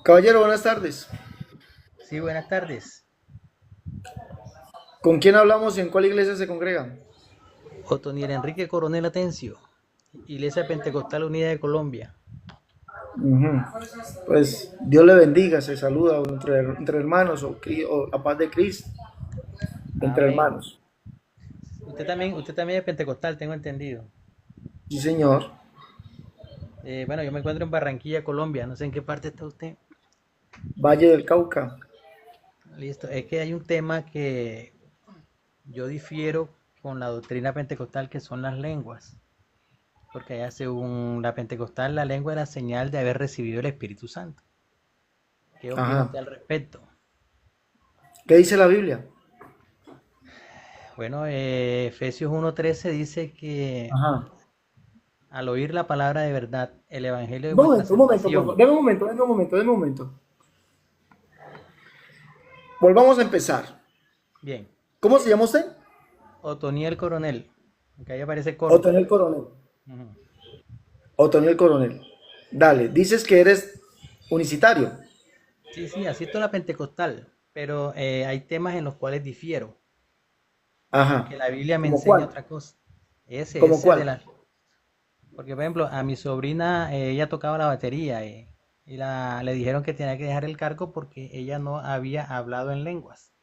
Caballero, buenas tardes. Sí, buenas tardes. ¿Con quién hablamos y en cuál iglesia se congregan? Otoniel Enrique Coronel Atencio, Iglesia Pentecostal Unida de Colombia. Ujú. Pues Dios le bendiga, se saluda entre hermanos o la paz de Cristo entre Amén. hermanos. Usted también es pentecostal, tengo entendido. Sí, señor. Bueno, yo me encuentro en Barranquilla, Colombia. No sé en qué parte está usted. Valle del Cauca. Listo. Es que hay un tema que yo difiero con la doctrina pentecostal, que son las lenguas. Porque allá, según la pentecostal, la lengua era señal de haber recibido el Espíritu Santo. ¿Qué opina Ajá. usted al respecto? ¿Qué dice la Biblia? Bueno, Efesios 1:13 dice que Ajá. al oír la palabra de verdad, el evangelio de vuestra Un momento, por favor. salvación. Deme un momento. Volvamos a empezar. Bien, ¿Cómo se llama usted? Otoniel Coronel, aunque ahí aparece corto. Otoniel Coronel. Ujú. Otoniel Coronel. Dale, dices que eres unicitario. Sí, sí, asisto a la pentecostal, pero hay temas en los cuales difiero, porque Ajá. la Biblia me ¿Cómo enseña cuál? otra cosa. Ese, ¿Cómo ese de cuál? la... Porque, por ejemplo, a mi sobrina, ella tocaba la batería, y le dijeron que tenía que dejar el cargo porque ella no había hablado en lenguas.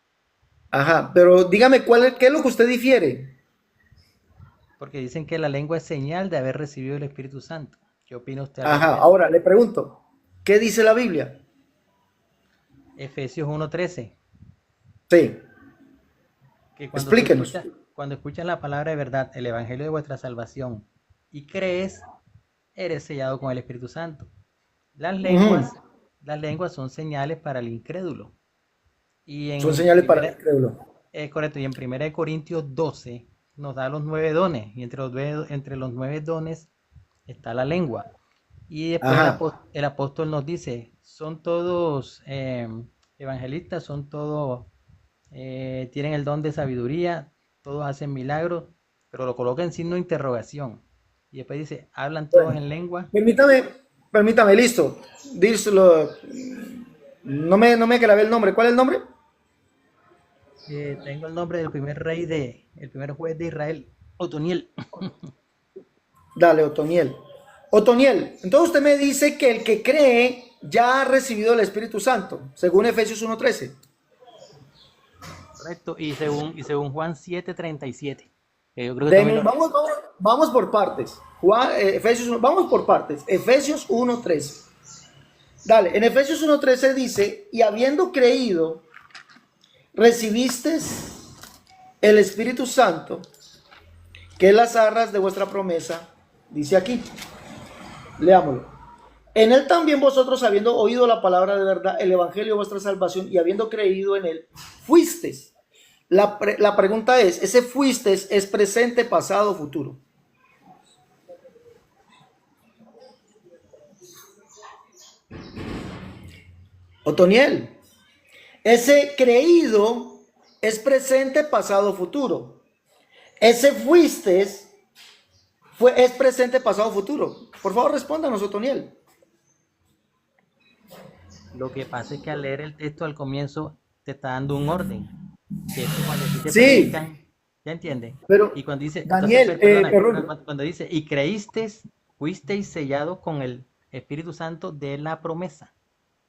Ajá, pero dígame qué es lo que usted difiere. Porque dicen que la lengua es señal de haber recibido el Espíritu Santo. ¿Qué opina usted al Ajá, respecto? ahora le pregunto, ¿qué dice la Biblia? Efesios 1:13, Sí, que explíquenos. cuando escuchas la palabra de verdad, el evangelio de vuestra salvación, y crees, eres sellado con el Espíritu Santo. Las Ujú. lenguas, las lenguas son señales para el incrédulo. Y Son en señales para el primera, incrédulo. es correcto, y en primera de Corintios 12 nos da los 9 dones, y entre los 9 dones está la lengua. Y después Ajá. el apóstol nos dice, son todos evangelistas, son todos, tienen el don de sabiduría, todos hacen milagros, pero lo coloca en signo de interrogación. Y después dice, hablan todos Bueno, en lengua. permítame, permítame, listo. Díselo. No me grabé el nombre. ¿Cuál es el nombre? Tengo el nombre del el primer juez de Israel, Otoniel. Dale, Otoniel. Otoniel, entonces usted me dice que el que cree ya ha recibido el Espíritu Santo, según Efesios 1:13. Correcto, y según Juan 7:37, que yo creo que también lo... Vamos por partes. Vamos por partes. Efesios 1:13. Dale, en Efesios 1:13 dice, y habiendo creído, recibiste el Espíritu Santo, que es las arras de vuestra promesa, dice aquí. Leámoslo. En él también vosotros, habiendo oído la palabra de verdad, el evangelio de vuestra salvación, y habiendo creído en él, fuisteis. La pregunta es, ¿ese fuisteis es presente, pasado, futuro? Otoniel, ese creído es presente, pasado, futuro. Ese es presente, pasado, futuro. Por favor, respóndanos, Otoniel. Lo que pasa es que al leer el texto al comienzo te está dando un orden, que es que cuando a ti te Sí, predican, ¿ya entiendes? pero Y cuando dice, entonces, Daniel, perdona, perdón. cuando dice, y creíste, fuisteis sellados con el Espíritu Santo de la promesa.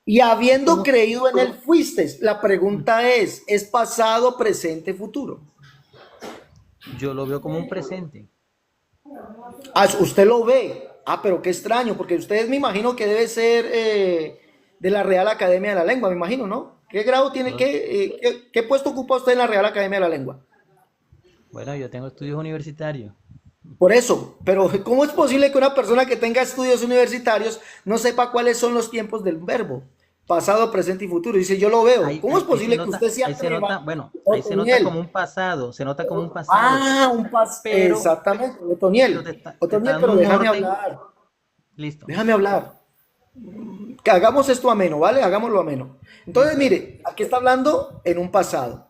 Y Es habiendo como, creído en él, como, fuiste. La mm, pregunta es pasado, presente, futuro? yo lo veo como un presente. Ah, usted lo ve. Ah, pero qué extraño, porque usted me imagino que debe ser de la Real Academia de la Lengua, me imagino, ¿no? ¿Qué grado tiene, ¿No? qué puesto ocupa usted en la Real Academia de la Lengua? Bueno, yo tengo estudios universitarios. Por eso, pero ¿cómo es posible que una persona que tenga estudios universitarios no sepa cuáles son los tiempos del verbo? Pasado, presente y futuro. Dice, yo lo veo. Ahí, ¿Cómo es ahí, ahí se posible que nota, usted se ahí se nota, atreva, bueno, ahí se nota Otoniel? como un pasado, se nota como un pasado, Ah, pero, exactamente, pero Otoniel. te está Otoniel, dando pero un déjame orden. hablar. Listo, Déjame hablar. Que hagamos esto ameno, ¿vale? Hagámoslo ameno. Entonces, listo. mire, aquí está hablando en un pasado.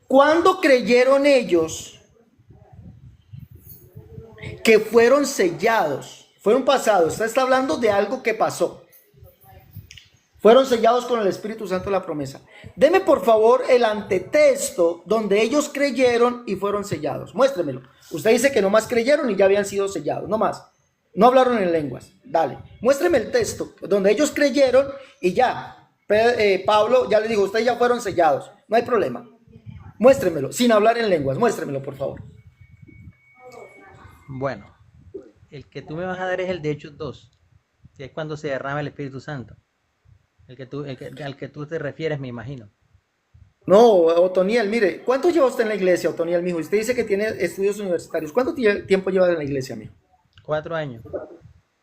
¿Cuándo creyeron ellos que fueron sellados? Fue un pasado. Usted está hablando de algo que pasó. Fueron sellados con el Espíritu Santo de la promesa. Deme por favor el antetexto donde ellos creyeron y fueron sellados. Muéstremelo. Usted dice que nomás creyeron y ya habían sido sellados. No más. No hablaron en lenguas. Dale. Muéstreme el texto donde ellos creyeron y ya. Pablo ya le dijo, ustedes ya fueron sellados. No hay problema. Muéstremelo, sin hablar en lenguas. Muéstremelo, por favor. Bueno, el que tú me vas a dar es el de Hechos 2, que es cuando se derrama el Espíritu Santo. Al que tú te refieres, me imagino. No, Otoniel, mire, ¿cuánto lleva usted en la iglesia, Otoniel, mijo? Usted dice que tiene estudios universitarios. ¿Cuánto tiempo lleva en la iglesia, mijo? 4 años.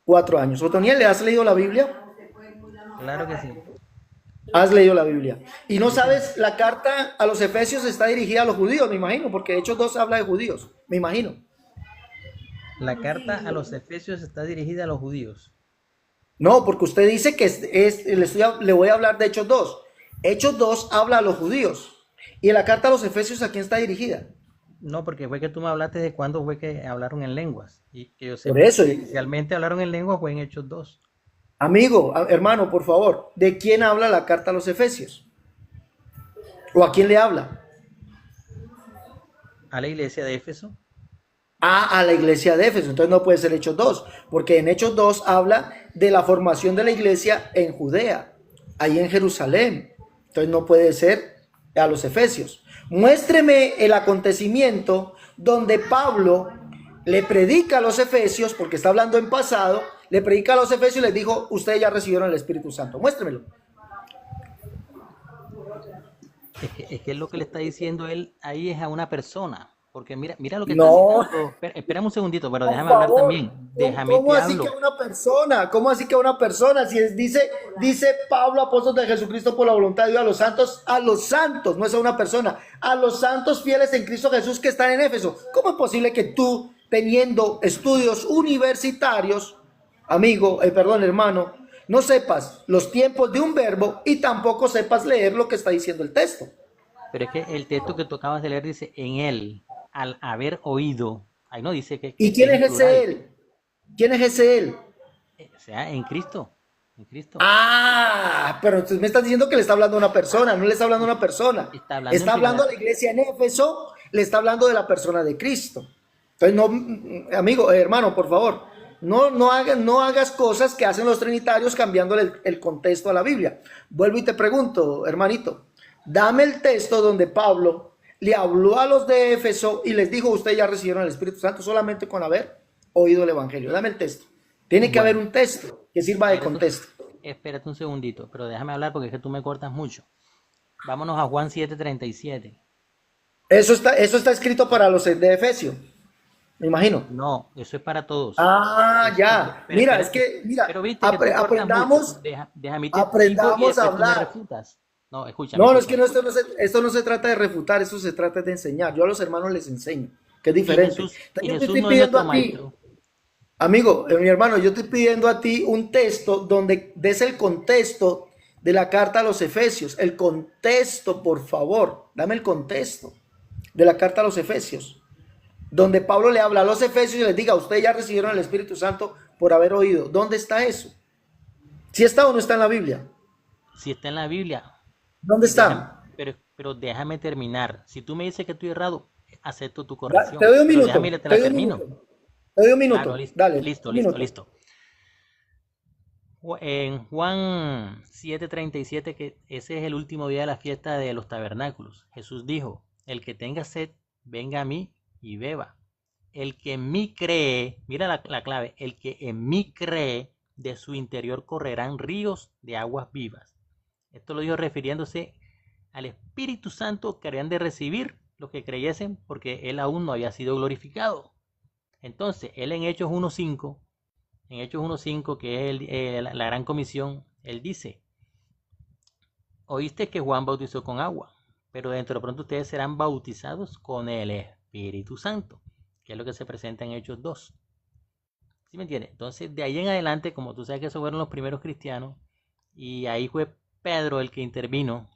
4 años. Otoniel, ¿le has leído la Biblia? Claro que sí. Has leído la Biblia. Y no sabes, la carta a los Efesios está dirigida a los judíos, me imagino, porque Hechos 2 habla de judíos, me imagino. La carta a los Efesios está dirigida a los judíos. No, porque usted dice que le voy a hablar de Hechos 2. Hechos 2 habla a los judíos. Y en la carta a los Efesios, ¿a quién está dirigida? No, porque fue que tú me hablaste de cuándo fue que hablaron en lenguas. Y que yo sé Por eso. que inicialmente hablaron en lenguas fue en Hechos 2. Amigo, hermano, por favor, ¿de quién habla la carta a los Efesios? ¿O a quién le habla? A la iglesia de Éfeso. A la iglesia de Éfeso. Entonces no puede ser Hechos 2, porque en Hechos 2 habla de la formación de la iglesia en Judea, ahí en Jerusalén. Entonces no puede ser a los Efesios. Muéstreme el acontecimiento donde Pablo le predica a los Efesios, porque está hablando en pasado, le predica a los Efesios y les dijo, ustedes ya recibieron el Espíritu Santo. Muéstremelo. Es que lo que le está diciendo él ahí es a una persona. Porque mira lo que No. está diciendo. Espérame un segundito, pero Por déjame hablar favor, también. Déjame ¿cómo te así hablo. que a una persona? ¿Cómo así que a una persona? Si dice Pablo, apóstol de Jesucristo por la voluntad de Dios, a los santos, no es a una persona, a los santos fieles en Cristo Jesús que están en Éfeso. ¿Cómo es posible que tú, teniendo estudios universitarios, amigo, perdón, hermano, no sepas los tiempos de un verbo y tampoco sepas leer lo que está diciendo el texto? Pero es que el texto que tú acabas de leer dice en él, al haber oído. Ahí no dice que ¿Y quién es es plural. ese él? ¿Quién es ese él? O sea, en Cristo. En Cristo. Ah, pero entonces me estás diciendo que le está hablando a una persona, no le está hablando a una persona. Está hablando A la iglesia en Éfeso, le está hablando de la persona de Cristo. Entonces, no, amigo, hermano, por favor, no hagas cosas que hacen los trinitarios cambiándole el contexto a la Biblia. Vuelvo y te pregunto, hermanito, dame el texto donde Pablo le habló a los de Éfeso y les dijo, ustedes ya recibieron el Espíritu Santo solamente con haber oído el Evangelio. Dame el texto. Tiene que haber un texto que sirva de contexto. Espérate un segundito, pero déjame hablar porque es que tú me cortas mucho. Vámonos a Juan 7:37. Eso está escrito para los de Efesio, me imagino. No, eso es para todos. Ah, ya. Pero Mira, espérate, mira, pero viste que tú cortas aprendamos, mucho. Déjame te explico y aprendamos a después tú me hablar. refutas. No, escúchame. No, es que escúchame. esto no se trata de refutar, esto se trata de enseñar. Yo a los hermanos les enseño, que es diferente. Y Yo te Jesús estoy no es pidiendo nuestro a ti, maestro. amigo, mi hermano, yo estoy pidiendo a ti un texto donde des el contexto de la carta a los Efesios. El contexto, por favor, dame el contexto de la carta a los Efesios, donde Pablo le habla a los Efesios y les diga, ustedes ya recibieron el Espíritu Santo por haber oído. ¿Dónde está eso? ¿Sí está o no está en la Biblia? Si está en la Biblia. ¿Dónde está? Pero déjame terminar. Si tú me dices que estoy errado, acepto tu corrección. Te doy un Pero minuto. déjame te Te la doy un termino. minuto. Te doy un minuto. Claro, listo, Dale. listo, Un listo, minuto. listo. En Juan 7:37, que ese es el último día de la fiesta de los tabernáculos, Jesús dijo, el que tenga sed, venga a mí y beba. El que en mí cree, mira la clave, el que en mí cree, de su interior correrán ríos de aguas vivas. Esto lo dijo refiriéndose al Espíritu Santo que habrían de recibir los que creyesen, porque él aún no había sido glorificado. Entonces, él en Hechos 1.5, que es la gran comisión, él dice, oíste que Juan bautizó con agua, pero dentro de pronto ustedes serán bautizados con el Espíritu Santo, que es lo que se presenta en Hechos 2. ¿Sí me entiendes? Entonces, de ahí en adelante, como tú sabes que esos fueron los primeros cristianos, y ahí fue Pedro el que intervino,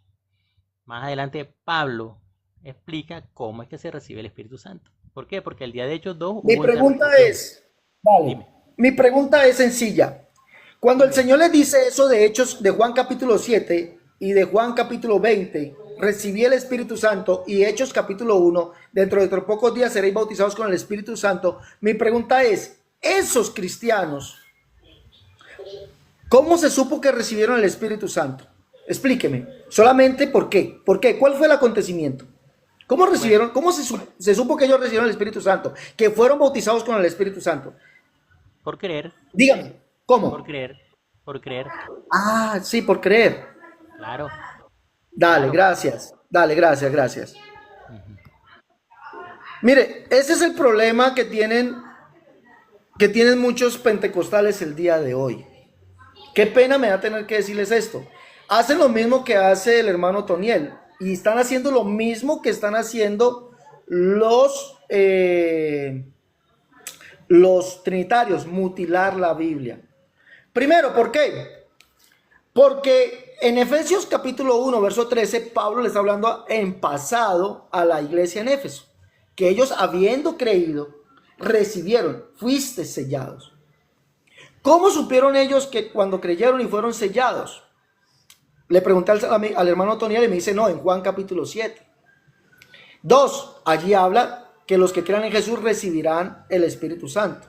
más adelante Pablo explica cómo es que se recibe el Espíritu Santo. ¿Por qué? Porque el día de Hechos 2 Mi hubo pregunta interpretación. es, vale, Dime. mi pregunta es sencilla. Cuando el Señor les dice eso de Hechos de Juan capítulo 7 y de Juan capítulo 20, recibí el Espíritu Santo, y Hechos capítulo 1, dentro de otros pocos días seréis bautizados con el Espíritu Santo, mi pregunta es, esos cristianos, ¿cómo se supo que recibieron el Espíritu Santo? Explíqueme, solamente ¿por qué? ¿Por qué? ¿Cuál fue el acontecimiento? ¿Cómo recibieron? ¿Cómo se supo que ellos recibieron el Espíritu Santo? Que fueron bautizados con el Espíritu Santo. Por creer, Dígame, ¿cómo? por creer, Ah, sí, por creer. claro. Dale, Claro. gracias. Dale, gracias. Mire, ese es el problema que tienen muchos pentecostales el día de hoy. Qué pena me da tener que decirles esto. Hacen lo mismo que hace el hermano Toniel, y están haciendo lo mismo que están haciendo los trinitarios, mutilar la Biblia. Primero, ¿por qué? Porque en Efesios capítulo 1, verso 13, Pablo le está hablando en pasado a la iglesia en Éfeso, que ellos habiendo creído, recibieron, fuiste sellados. ¿Cómo supieron ellos que cuando creyeron y fueron sellados? Le pregunté al hermano Toniel y me dice, no, en Juan capítulo 7. 2, allí habla que los que crean en Jesús recibirán el Espíritu Santo,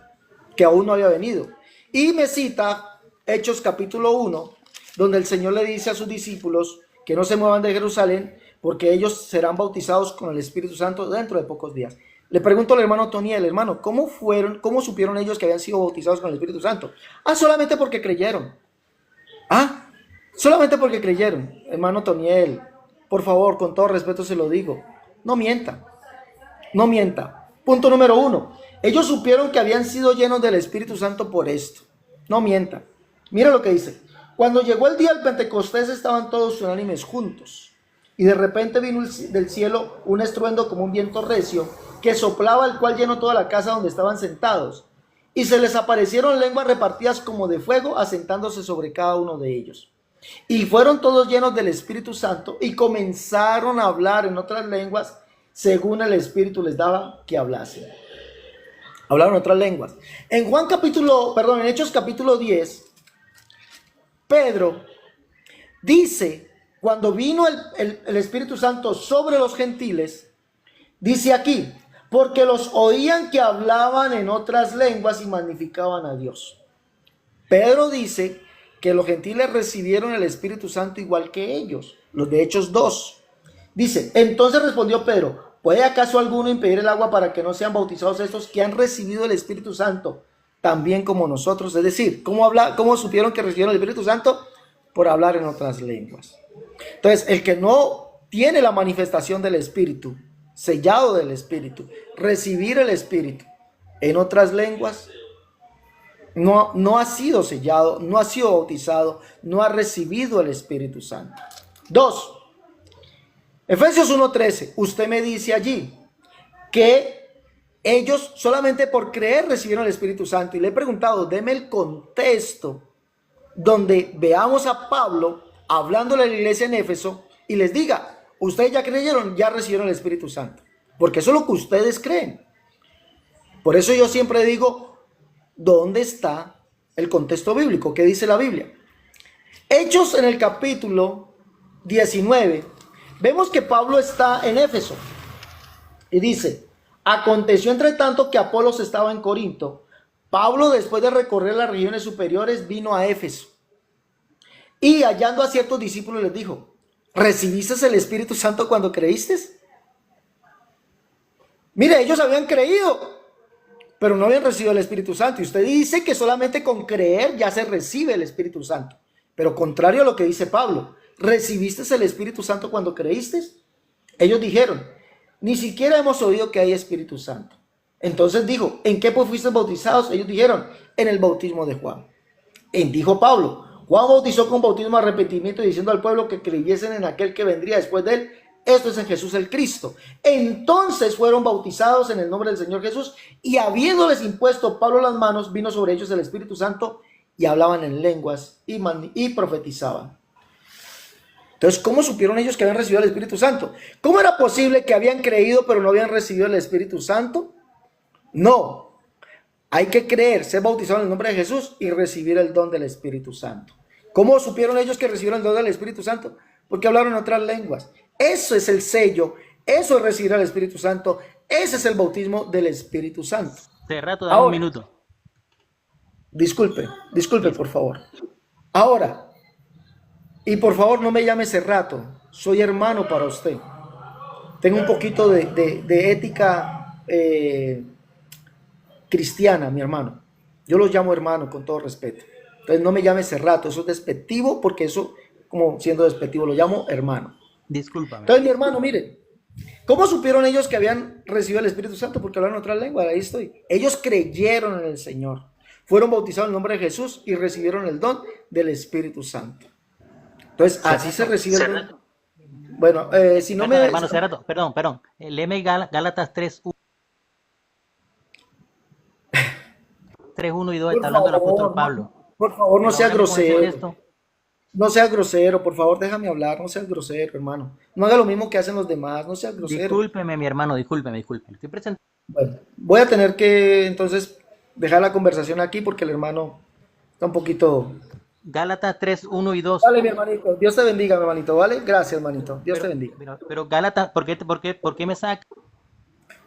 que aún no había venido. Y me cita Hechos capítulo 1, donde el Señor le dice a sus discípulos que no se muevan de Jerusalén, porque ellos serán bautizados con el Espíritu Santo dentro de pocos días. Le pregunto al hermano Toniel, hermano, ¿cómo supieron ellos que habían sido bautizados con el Espíritu Santo? Ah, solamente porque creyeron. Ah, solamente porque creyeron. Hermano Toniel, por favor, con todo respeto se lo digo, no mienta. No mienta. Punto número 1. Ellos supieron que habían sido llenos del Espíritu Santo por esto. No mienta. Mira lo que dice. Cuando llegó el día del Pentecostés estaban todos unánimes juntos. Y de repente vino del cielo un estruendo como un viento recio que soplaba, el cual llenó toda la casa donde estaban sentados. Y se les aparecieron lenguas repartidas como de fuego, asentándose sobre cada uno de ellos. Y fueron todos llenos del Espíritu Santo y comenzaron a hablar en otras lenguas según el Espíritu les daba que hablasen. Hablaron otras lenguas. En en Hechos capítulo 10, Pedro dice, cuando vino el Espíritu Santo sobre los gentiles, dice aquí, porque los oían que hablaban en otras lenguas y magnificaban a Dios. Pedro dice que los gentiles recibieron el Espíritu Santo igual que ellos. Los de Hechos 2. Dice, entonces respondió Pedro, ¿puede acaso alguno impedir el agua para que no sean bautizados estos que han recibido el Espíritu Santo también como nosotros? Es decir, ¿cómo supieron que recibieron el Espíritu Santo? Por hablar en otras lenguas. Entonces, el que no tiene la manifestación del Espíritu, sellado del Espíritu, recibir el Espíritu en otras lenguas, no ha sido sellado, no ha sido bautizado, no ha recibido el Espíritu Santo. 2. Efesios 1:13, usted me dice allí que ellos solamente por creer recibieron el Espíritu Santo. Y le he preguntado, deme el contexto donde veamos a Pablo hablándole a la iglesia en Éfeso y les diga, ustedes ya creyeron, ya recibieron el Espíritu Santo. Porque eso es lo que ustedes creen. Por eso yo siempre digo, ¿dónde está el contexto bíblico? ¿Qué dice la Biblia? Hechos en el capítulo 19, vemos que Pablo está en Éfeso y dice, aconteció entre tanto que Apolos estaba en Corinto. Pablo, después de recorrer las regiones superiores, vino a Éfeso y hallando a ciertos discípulos les dijo, ¿recibiste el Espíritu Santo cuando creíste? Mire, ellos habían creído, pero no habían recibido el Espíritu Santo. Y usted dice que solamente con creer ya se recibe el Espíritu Santo. Pero contrario a lo que dice Pablo, ¿recibiste el Espíritu Santo cuando creíste? Ellos dijeron, ni siquiera hemos oído que hay Espíritu Santo. Entonces dijo, ¿en qué pues fuiste bautizados? Ellos dijeron, en el bautismo de Juan. Dijo Pablo, Juan bautizó con bautismo de arrepentimiento diciendo al pueblo que creyesen en aquel que vendría después de él. Esto es en Jesús el Cristo. Entonces fueron bautizados en el nombre del Señor Jesús y habiéndoles impuesto Pablo las manos, vino sobre ellos el Espíritu Santo y hablaban en lenguas y profetizaban. Entonces, ¿cómo supieron ellos que habían recibido el Espíritu Santo? ¿Cómo era posible que habían creído pero no habían recibido el Espíritu Santo? No. Hay que creer, ser bautizado en el nombre de Jesús y recibir el don del Espíritu Santo. ¿Cómo supieron ellos que recibieron el don del Espíritu Santo? Porque hablaron en otras lenguas. Eso es el sello, eso es recibir al Espíritu Santo, ese es el bautismo del Espíritu Santo. Hace rato, dame un minuto. Disculpe, por favor. Ahora, y por favor no me llame Cerrato, soy hermano para usted. Tengo un poquito de ética cristiana, mi hermano. Yo los llamo hermano con todo respeto. Entonces no me llame Cerrato, eso es despectivo, porque eso, como siendo despectivo, lo llamo hermano. Discúlpame. Entonces, mi hermano, mire, ¿cómo supieron ellos que habían recibido el Espíritu Santo? Porque hablaron otra lengua, ahí estoy. Ellos creyeron en el Señor, fueron bautizados en el nombre de Jesús y recibieron el don del Espíritu Santo. Entonces, así se recibe el don. Bueno, si no me... Hermano Cerrato, perdón. Léeme Gálatas 3:1 y 2, está hablando el apóstol Pablo. Por favor, no sea grosero. No seas grosero, por favor, déjame hablar. No seas grosero, hermano. No haga lo mismo que hacen los demás. No seas grosero. Discúlpeme, mi hermano, discúlpeme. Estoy presente. Bueno, voy a tener que entonces dejar la conversación aquí porque el hermano está un poquito... Gálatas 3:1 y 2. Vale, mi hermanito. Dios te bendiga, mi hermanito, ¿vale? Gracias, hermanito. Dios te bendiga. Pero Gálatas, ¿por qué me saca?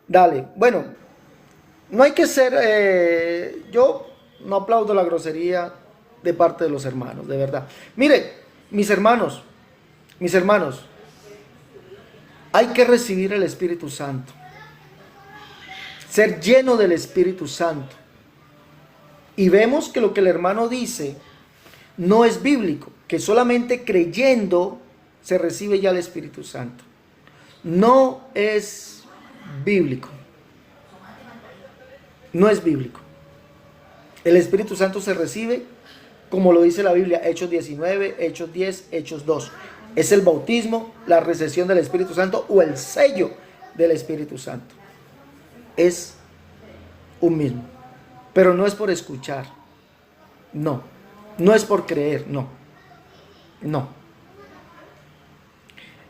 Dale. Bueno, no hay que ser... yo no aplaudo la grosería de parte de los hermanos, de verdad. Mire, mis hermanos, hay que recibir el Espíritu Santo. Ser lleno del Espíritu Santo. Y vemos que lo que el hermano dice no es bíblico, que solamente creyendo se recibe ya el Espíritu Santo. No es bíblico. No es bíblico. El Espíritu Santo se recibe como lo dice la Biblia, Hechos 19, Hechos 10, Hechos 2. Es el bautismo, la recepción del Espíritu Santo o el sello del Espíritu Santo. Es un mismo. Pero no es por escuchar. No. No es por creer. No. No.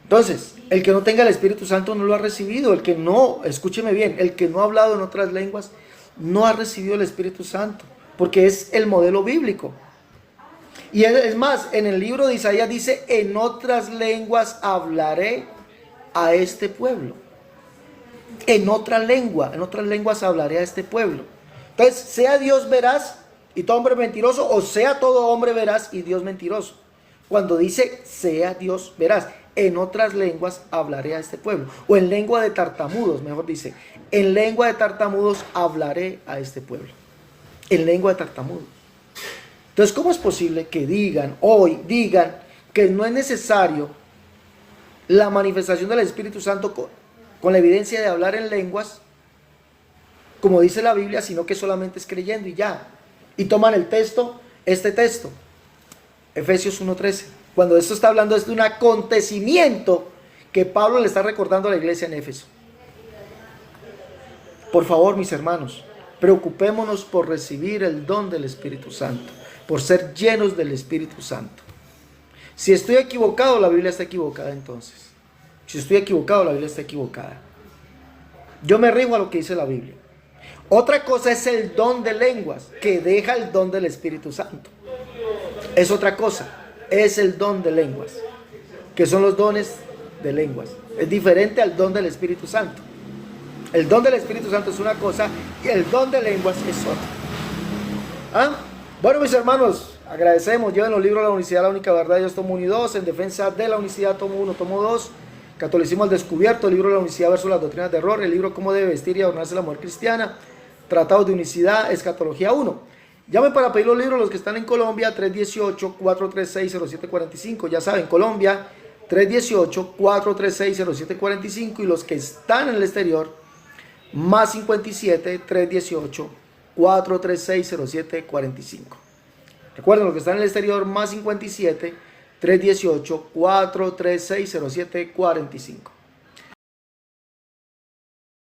Entonces, el que no tenga el Espíritu Santo no lo ha recibido. El que no, escúcheme bien, el que no ha hablado en otras lenguas no ha recibido el Espíritu Santo. Porque es el modelo bíblico. Y es más, en el libro de Isaías dice, en otras lenguas hablaré a este pueblo. En otras lenguas hablaré a este pueblo. Entonces, sea Dios veraz y todo hombre mentiroso, o sea todo hombre veraz y Dios mentiroso. Cuando dice, sea Dios veraz, en otras lenguas hablaré a este pueblo. O en lengua de tartamudos, mejor dice, en lengua de tartamudos hablaré a este pueblo. En lengua de tartamudos. Entonces, ¿cómo es posible que digan que no es necesario la manifestación del Espíritu Santo con la evidencia de hablar en lenguas, como dice la Biblia, sino que solamente es creyendo y ya? Y toman el texto, Efesios 1:13, cuando esto está hablando es de un acontecimiento que Pablo le está recordando a la iglesia en Éfeso. Por favor, mis hermanos, preocupémonos por recibir el don del Espíritu Santo, por ser llenos del Espíritu Santo. Si estoy equivocado, la Biblia está equivocada entonces. Si estoy equivocado, la Biblia está equivocada. Yo me rijo a lo que dice la Biblia. Otra cosa es el don de lenguas, que deja el don del Espíritu Santo. Es otra cosa, es el don de lenguas, que son los dones de lenguas. Es diferente al don del Espíritu Santo. El don del Espíritu Santo es una cosa y el don de lenguas es otra. Bueno, mis hermanos, agradecemos. Lleven los libros de la Unicidad, la única verdad, Dios, tomo 1 y 2, en defensa de la unicidad, tomo 1, tomo 2, Catolicismo al descubierto, el libro de la unicidad versus las doctrinas de error, el libro Cómo debe vestir y adornarse la mujer cristiana, Tratados de unicidad, Escatología 1. Llamen para pedir los libros los que están en Colombia, 318-436-0745. Ya saben, Colombia, 318-436-0745. Y los que están en el exterior, más 57-318-436-0745. Recuerden, los que están en el exterior, más 57-318-436-0745.